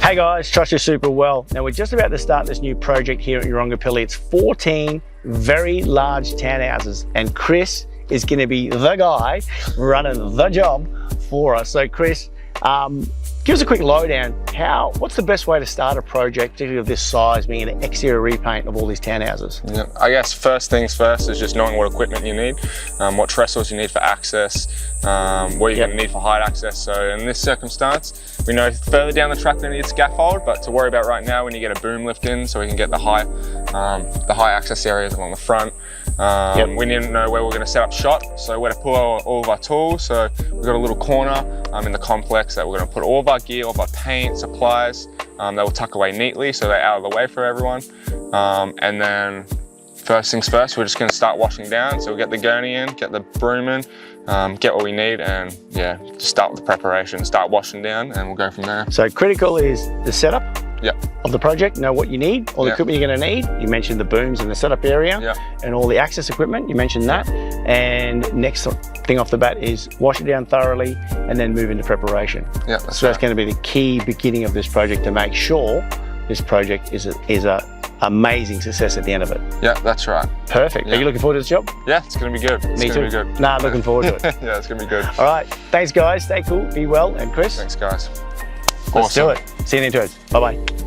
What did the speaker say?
Hey guys, trust you're super well. Now we're just about to start this new project here at Yeerongpilly. It's 14 very large townhouses, and Chris is going to be the guy running the job for us. So Chris, give us a quick lowdown. What's the best way to start a project, particularly of this size, being an exterior repaint of all these townhouses? Yeah, I guess first things first is just knowing what equipment you need, what trestles you need for access, what you're going to need for height access. So in this circumstance, we know further down the track we need scaffold, but to worry about right now, we need to get a boom lift in so we can get the high access areas along the front. We need to know where we're going to set up shop, so where to put all of our tools. So we've got a little corner in the complex that we're going to put all of our gear, all of our paint, supplies, that will tuck away neatly so they're out of the way for everyone. And then first things first, we're just going to start washing down. So we'll get the gurney in, get the broom in, get what we need, and yeah, just start with the preparation, start washing down, and we'll go from there. So critical is the setup of the project. Know what you need, all the equipment you're going to need. You mentioned the booms in the setup area and all the access equipment, you mentioned that. And next thing off the bat is wash it down thoroughly and then move into preparation. So that's going to be the key beginning of this project to make sure this project is a amazing success at the end of it. Yeah, that's right. Perfect. Are you looking forward to this job? Yeah, it's going to be good. Me too. Be good. Nah, looking forward to it. Yeah, it's going to be good. All right. Thanks, guys. Stay cool. Be well. And Chris? Thanks, guys. Let's do it. See you in the intros. Bye-bye.